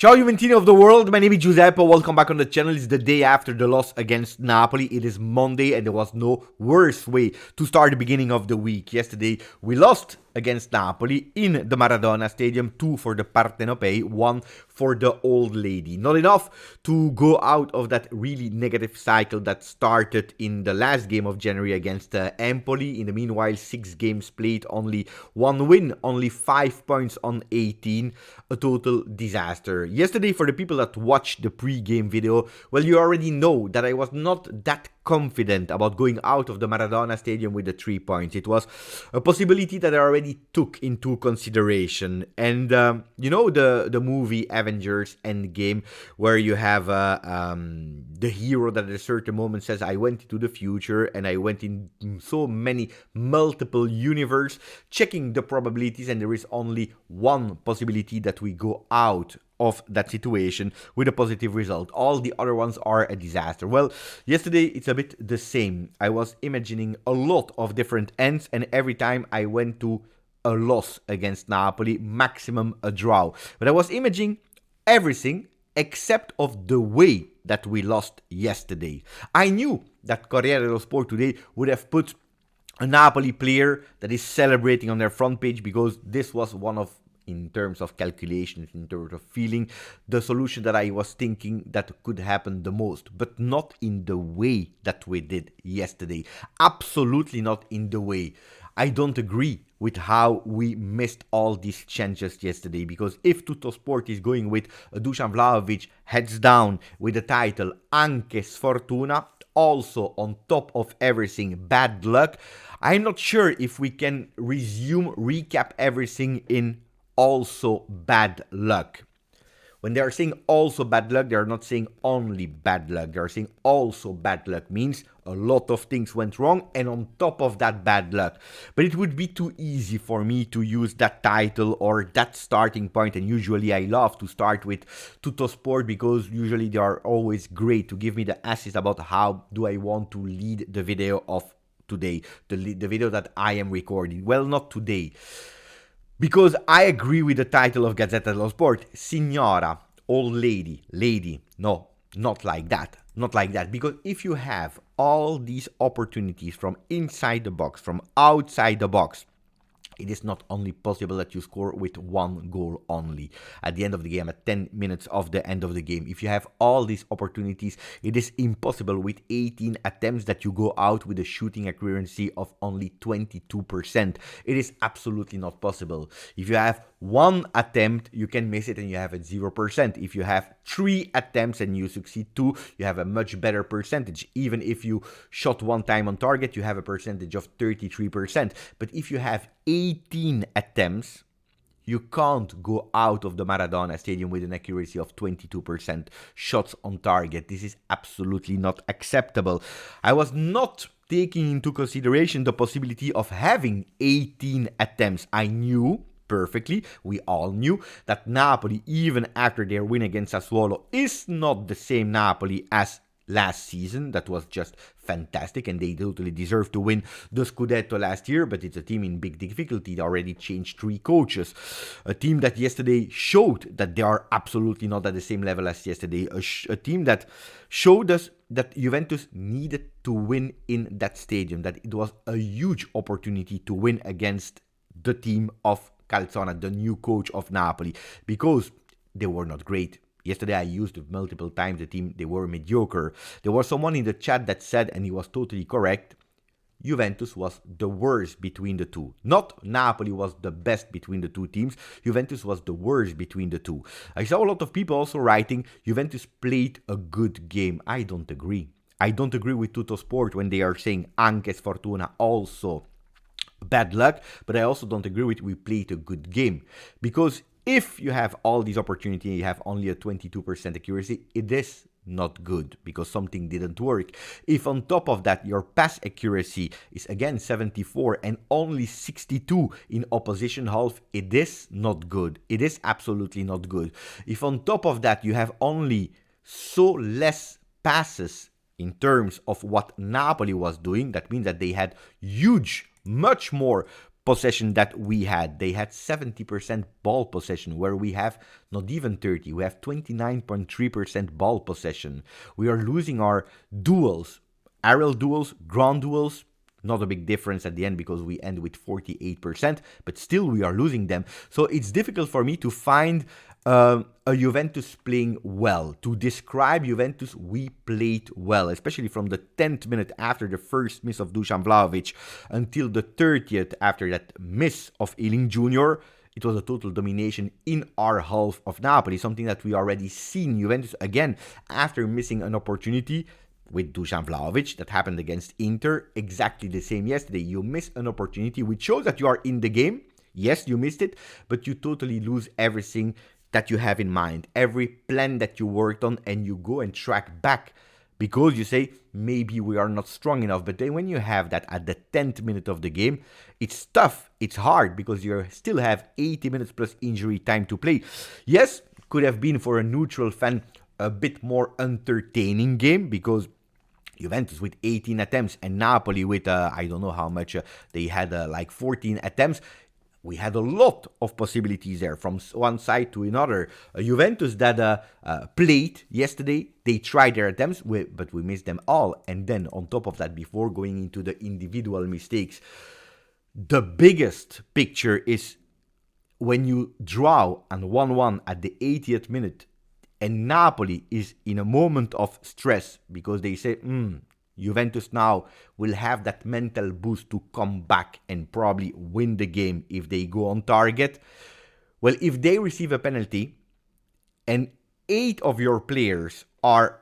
Ciao Juventini of the world, my name is Giuseppe, welcome back on the channel. It's the day after the loss against Napoli. It is Monday and there was no worse way to start the beginning of the week. Yesterday we lost against Napoli in the Maradona Stadium, 2 for the Partenopei, 1 for the Old Lady. Not enough to go out of that really negative cycle that started in the last game of January against Empoli. In the meanwhile, 6 games played, only 1 win, only 5 points on 18, a total disaster. Yesterday, for the people that watched the pre-game video, well, you already know that I was not that confident about going out of the Maradona Stadium with the 3 points. It was a possibility that I already took into consideration. And you know the movie Avengers Endgame, where you have the hero that at a certain moment says, I went into the future and I went in so many multiple universes, checking the probabilities, and there is only one possibility that we go out of that situation with a positive result. All the other ones are a disaster. Well, yesterday it's a bit the same. I was imagining a lot of different ends, and every time I went to a loss against Napoli, maximum a draw. But I was imagining everything except of the way that we lost yesterday. I knew that Corriere dello Sport today would have put a Napoli player that is celebrating on their front page, because this was one of, in terms of calculations, in terms of feeling, the solution that I was thinking that could happen the most, but not in the way that we did yesterday. Absolutely not in the way. I don't agree with how we missed all these chances yesterday, because if Tuttosport is going with Dusan Vlahović heads down with the title Anche Sfortuna, also on top of everything bad luck, I'm not sure if we can recap everything in also bad luck. When they are saying also bad luck, they are not saying only bad luck. They are saying also bad luck. Means a lot of things went wrong, and on top of that, bad luck. But it would be too easy for me to use that title or that starting point, and usually I love to start with Tuttosport, because usually they are always great to give me the assist about how do I want to lead the video of today, the video that I am recording. Well, not today, because I agree with the title of Gazzetta dello Sport, Signora, Old Lady, Lady. No, not like that. Not like that. Because if you have all these opportunities from inside the box, from outside the box, it is not only possible that you score with 1 goal only at the end of the game, at 10 minutes of the end of the game. If you have all these opportunities, it is impossible with 18 attempts that you go out with a shooting accuracy of only 22%. It is absolutely not possible. If you have 1 attempt, you can miss it and you have a 0%. If you have 3 attempts and you succeed 2, you have a much better percentage. Even if you shot 1 time on target, you have a percentage of 33%. But if you have 18 attempts, you can't go out of the Maradona Stadium with an accuracy of 22% shots on target. This is absolutely not acceptable. I was not taking into consideration the possibility of having 18 attempts. I knew perfectly, we all knew, that Napoli, even after their win against Sassuolo, is not the same Napoli as last season. That was just fantastic, and they totally deserve to win the Scudetto last year, but it's a team in big difficulty. They already changed 3 coaches. A team that yesterday showed that they are absolutely not at the same level as yesterday. A team that showed us that Juventus needed to win in that stadium, that it was a huge opportunity to win against the team of Calzona, the new coach of Napoli, because they were not great. Yesterday I used it multiple times, the team, they were mediocre. There was someone in the chat that said, and he was totally correct, Juventus was the worst between the two. Not Napoli was the best between the two teams, Juventus was the worst between the two. I saw a lot of people also writing, Juventus played a good game. I don't agree. I don't agree with Tuttosport when they are saying Anche Sfortuna, also bad luck, but I also don't agree with we played a good game, because if you have all these opportunities, you have only a 22% accuracy, it is not good, because something didn't work. If on top of that your pass accuracy is again 74 and only 62 in opposition half, it is not good. It is absolutely not good. If on top of that you have only so less passes in terms of what Napoli was doing, that means that they had much more possession that we had. They had 70% ball possession, where we have not even 30. We have 29.3% ball possession. We are losing our duels, aerial duels, ground duels. Not a big difference at the end because we end with 48%, but still we are losing them. So it's difficult for me to find a Juventus playing well. To describe Juventus, we played well, especially from the 10th minute after the first miss of Dusan Vlahović until the 30th after that miss of Iling-Junior. It was a total domination in our half of Napoli, something that we already seen Juventus again after missing an opportunity with Dusan Vlahović that happened against Inter. Exactly the same yesterday. You miss an opportunity which shows that you are in the game. Yes, you missed it, but you totally lose everything that you have in mind, every plan that you worked on, and you go and track back because you say, maybe we are not strong enough. But then when you have that at the 10th minute of the game, it's tough, it's hard, because you still have 80 minutes plus injury time to play. Yes, could have been for a neutral fan a bit more entertaining game, because Juventus with 18 attempts and Napoli with, I don't know how much, they had like 14 attempts. We had a lot of possibilities there from one side to another. Juventus that played yesterday, they tried their attempts, but we missed them all. And then on top of that, before going into the individual mistakes, the biggest picture is when you draw on 1-1 at the 80th minute and Napoli is in a moment of stress because they say, Juventus now will have that mental boost to come back and probably win the game if they go on target. Well, if they receive a penalty and 8 of your players are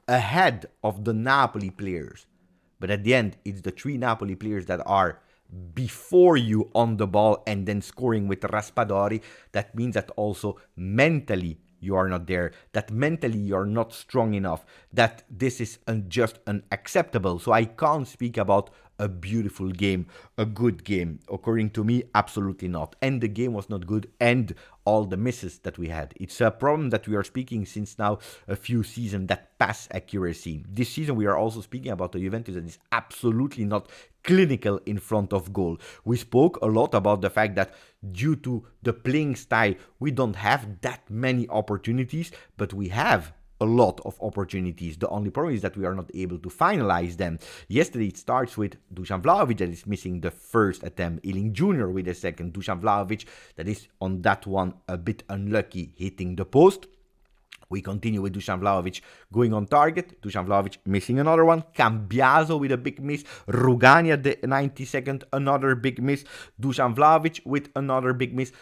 ahead of the Napoli players, but at the end, it's the 3 Napoli players that are before you on the ball and then scoring with Raspadori, that means that also mentally you are not there, that mentally you're not strong enough, that this is just unacceptable. So I can't speak about a beautiful game, a good game. According to me, absolutely not. And the game was not good, and all the misses that we had. It's a problem that we are speaking since now a few seasons, that pass accuracy. This season we are also speaking about the Juventus that is absolutely not clinical in front of goal. We spoke a lot about the fact that due to the playing style, we don't have that many opportunities, but we have a lot of opportunities. The only problem is that we are not able to finalize them. Yesterday it starts with Dusan Vlahović that is missing the first attempt, Iling-Junior with the second, Dusan Vlahović that is on that one a bit unlucky, hitting the post. We continue with Dusan Vlahović going on target. Dusan Vlahović missing another one. Cambiaso with a big miss. Rugani at the 92nd, another big miss. Dusan Vlahović with another big miss.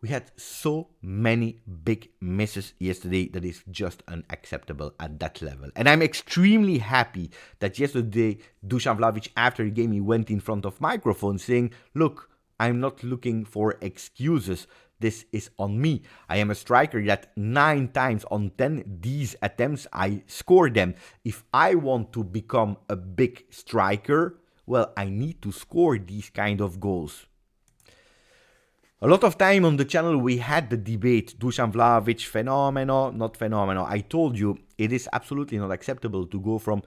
We had so many big misses yesterday that is just unacceptable at that level. And I'm extremely happy that yesterday Dusan Vlahović, after the game, he went in front of microphone saying, look, I'm not looking for excuses. This is on me. I am a striker that 9 times on 10 these attempts I score them. If I want to become a big striker, well, I need to score these kind of goals. A lot of time on the channel we had the debate, Dusan Vlahović, fenomeno, not fenomeno. I told you it is absolutely not acceptable to go from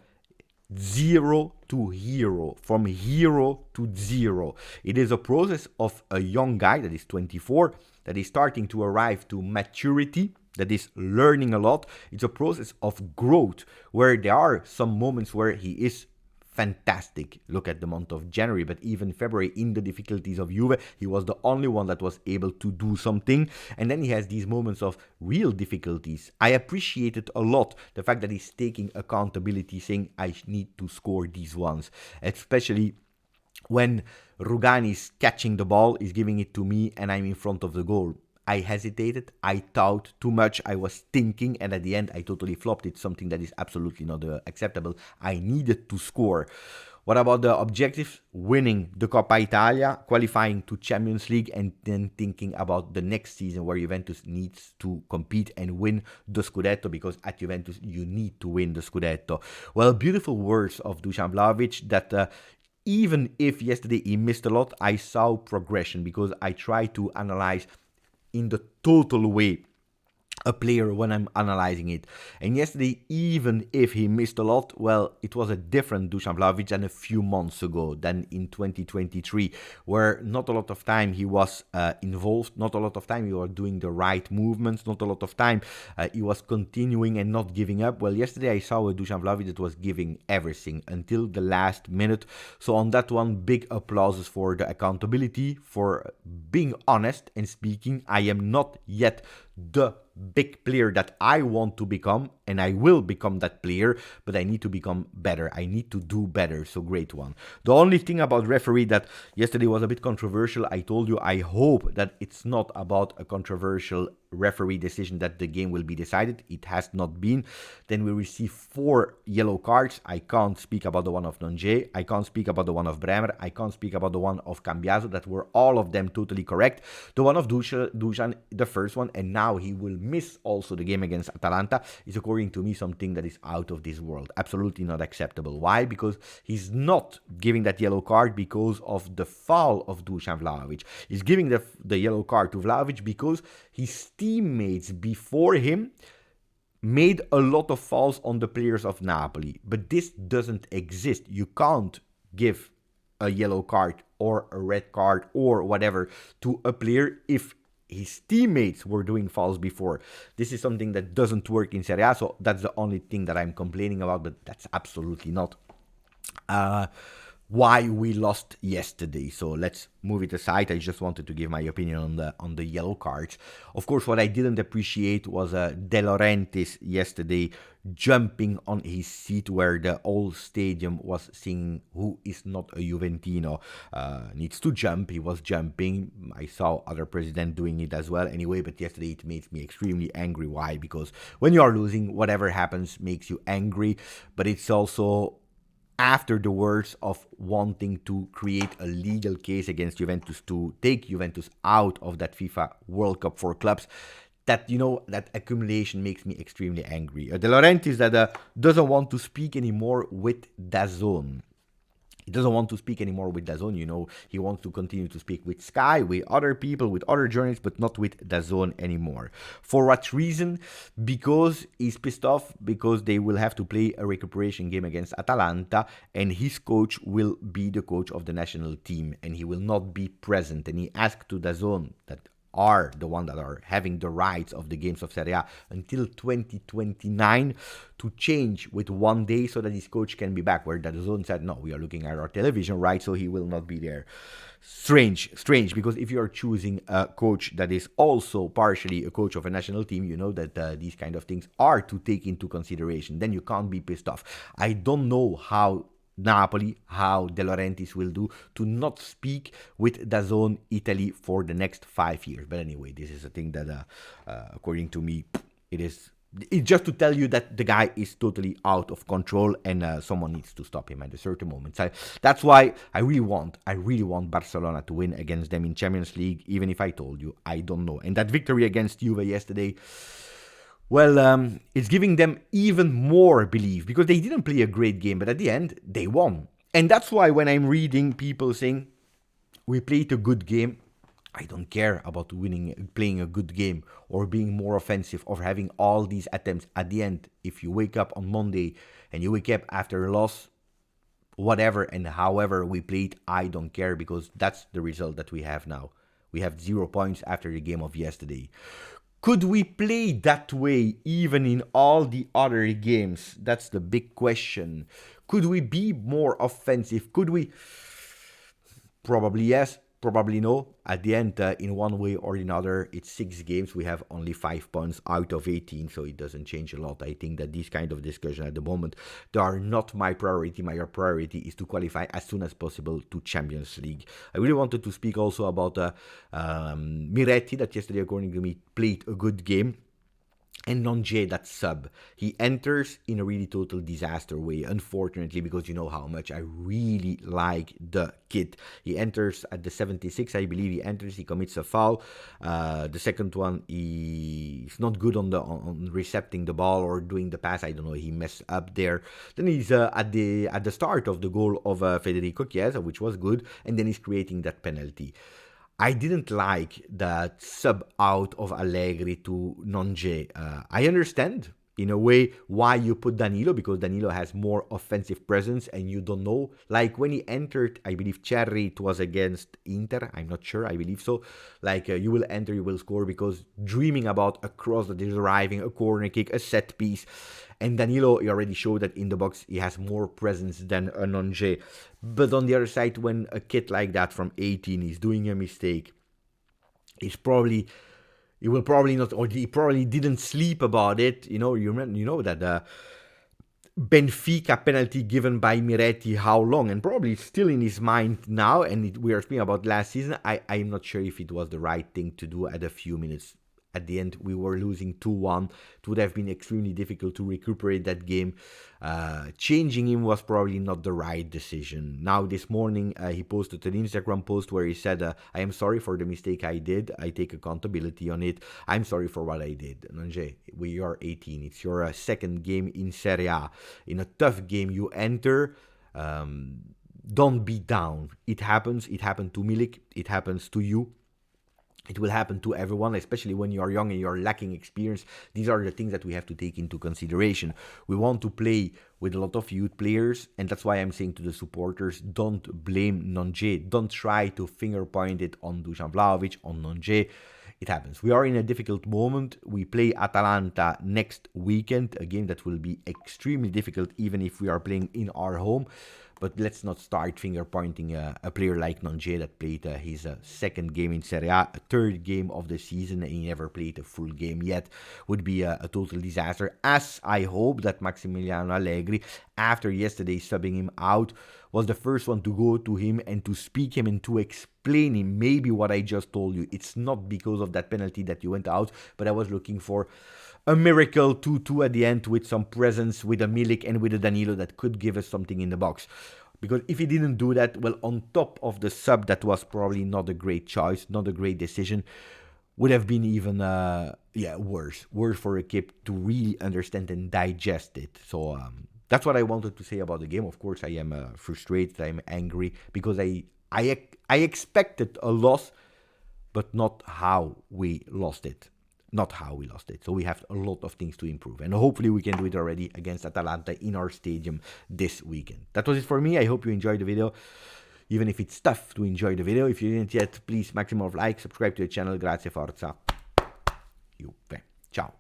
0 to hero, from hero to 0. It is a process of a young guy that is 24, that is starting to arrive to maturity, that is learning a lot. It's a process of growth where there are some moments where he is fantastic. Look at the month of January, but even February in the difficulties of Juve, he was the only one that was able to do something. And then he has these moments of real difficulties. I appreciated a lot the fact that he's taking accountability, saying, I need to score these ones. Especially when Rugani is catching the ball, is giving it to me, and I'm in front of the goal. I hesitated, I thought too much, I was thinking, and at the end I totally flopped. It's something that is absolutely not acceptable. I needed to score. What about the objectives? Winning the Coppa Italia, qualifying to Champions League, and then thinking about the next season where Juventus needs to compete and win the Scudetto, because at Juventus you need to win the Scudetto. Well, beautiful words of Dusan Vlahović that even if yesterday he missed a lot, I saw progression, because I tried to analyze in the total way a player when I'm analyzing it. And yesterday, even if he missed a lot, well, it was a different Dusan Vlahović than a few months ago, than in 2023, where not a lot of time he was involved, not a lot of time he was doing the right movements, not a lot of time he was continuing and not giving up. Well, yesterday I saw a Dusan Vlahović that was giving everything until the last minute. So on that one, big applauses for the accountability, for being honest and speaking. I am not yet the big player that I want to become, and I will become that player, but I need to become better. I need to do better. So great one. The only thing about referee that yesterday was a bit controversial, I told you I hope that it's not about a controversial referee decision that the game will be decided. It has not been. Then we receive 4 yellow cards. I can't speak about the one of Nonje. I can't speak about the one of Bremer. I can't speak about the one of Cambiaso. That were all of them totally correct. The one of Dusan, the first one, and now he will miss also the game against Atalanta, is according to me something that is out of this world. Absolutely not acceptable. Why? Because he's not giving that yellow card because of the foul of Dusan Vlahović. He's giving the yellow card to Vlahović because his teammates before him made a lot of fouls on the players of Napoli. But this doesn't exist. You can't give a yellow card or a red card or whatever to a player if his teammates were doing fouls before. This is something that doesn't work in Serie A, so that's the only thing that I'm complaining about, but that's absolutely not why we lost yesterday. So let's move it aside. I just wanted to give my opinion on the yellow cards. Of course, what I didn't appreciate was De Laurentiis yesterday jumping on his seat, where the whole stadium was singing "Who is not a Juventino needs to jump." He was jumping. I saw other presidents doing it as well anyway, but yesterday it made me extremely angry. Why? Because when you are losing, whatever happens makes you angry, but it's also after the words of wanting to create a legal case against Juventus to take Juventus out of that FIFA World Cup for clubs, that, you know, that accumulation makes me extremely angry. De Laurentiis that doesn't want to speak anymore with DAZN. He doesn't want to speak anymore with DAZN, you know. He wants to continue to speak with Sky, with other people, with other journalists, but not with DAZN anymore. For what reason? Because he's pissed off, because they will have to play a recuperation game against Atalanta, and his coach will be the coach of the national team, and he will not be present. And he asked to DAZN, that are the one that are having the rights of the games of Serie A until 2029, to change with 1 day so that his coach can be back, where the zone said, no, we are looking at our television rights, so he will not be there. Strange, because if you are choosing a coach that is also partially a coach of a national team, you know that these kind of things are to take into consideration. Then you can't be pissed off. I don't know how Napoli, how De Laurentiis will do to not speak with DAZN Italy for the next 5 years. But anyway, this is a thing that, according to me, it's just to tell you that the guy is totally out of control, and someone needs to stop him at a certain moment. So that's why I really want Barcelona to win against them in Champions League, even if I told you I don't know. And that victory against Juve yesterday, well, it's giving them even more belief, because they didn't play a great game, but at the end, they won. And that's why when I'm reading people saying, we played a good game, I don't care about playing a good game, or being more offensive, or having all these attempts. At the end, if you wake up on Monday, and you wake up after a loss, whatever and however we played, I don't care, because that's the result that we have now. We have 0 points after the game of yesterday. Could we play that way even in all the other games? That's the big question. Could we be more offensive? Could we? Probably yes, probably no. At the end, in one way or another, it's 6 games. We have only 5 points out of 18, so it doesn't change a lot. I think that these kind of discussions at the moment, they are not my priority. My priority is to qualify as soon as possible to Champions League. I really wanted to speak also about Miretti, that yesterday, according to me, played a good game. And Nonje, that sub, he enters in a really total disaster way, unfortunately, because you know how much I really like the kid. He enters at the 76, I believe he enters, he commits a foul. The second one, he's not good on recepting the ball or doing the pass. I don't know, he messed up there. Then he's at the start of the goal of Federico Chiesa, which was good, and then he's creating that penalty. I didn't like that sub out of Allegri to Nonje. I understand in a way why you put Danilo, because Danilo has more offensive presence and you don't know. Like when he entered, I believe Cherry, it was against Inter. I'm not sure. I believe so. Like you will enter, you will score, because dreaming about a cross that is arriving, a corner kick, a set piece. And Danilo, he already showed that in the box he has more presence than a Nonje. But on the other side, when a kid like that from 18 is doing a mistake, he will probably not, or he probably didn't sleep about it. You know that Benfica penalty given by Miretti, how long, and probably still in his mind now. And we are speaking about last season. I'm not sure if it was the right thing to do at a few minutes. At the end, we were losing 2-1. It would have been extremely difficult to recuperate that game. Changing him was probably not the right decision. Now, this morning, he posted an Instagram post where he said, I am sorry for the mistake I did. I take accountability on it. I'm sorry for what I did. Nonje, we are 18. It's your second game in Serie A. In a tough game, you enter. Don't be down. It happens. It happened to Milik. It happens to you. It will happen to everyone, especially when you are young and you are lacking experience. These are the things that we have to take into consideration. We want to play with a lot of youth players, and that's why I'm saying to the supporters, don't blame Nonje. Don't try to finger point it on Dusan Vlahović, on Nonje. It happens. We are in a difficult moment. We play Atalanta next weekend, a game that will be extremely difficult even if we are playing in our home. But let's not start finger pointing a player like Nonje that played his second game in Serie A, a third game of the season, and he never played a full game yet. Would be a total disaster. As I hope that Massimiliano Allegri, after yesterday subbing him out, was the first one to go to him and to speak him and to explain him maybe what I just told you. It's not because of that penalty that you went out, but I was looking for a miracle 2-2 at the end with some presence, with a Milik and with a Danilo that could give us something in the box. Because if he didn't do that, well, on top of the sub, that was probably not a great choice, not a great decision, would have been even, worse. Worse for a kid to really understand and digest it. So that's what I wanted to say about the game. Of course, I am frustrated, I'm angry, because I expected a loss, but not how we lost it. Not how we lost it. So we have a lot of things to improve. And hopefully we can do it already against Atalanta in our stadium this weekend. That was it for me. I hope you enjoyed the video. Even if it's tough to enjoy the video. If you didn't yet, please maximum of like, subscribe to the channel. Grazie, forza. Juve. Ciao.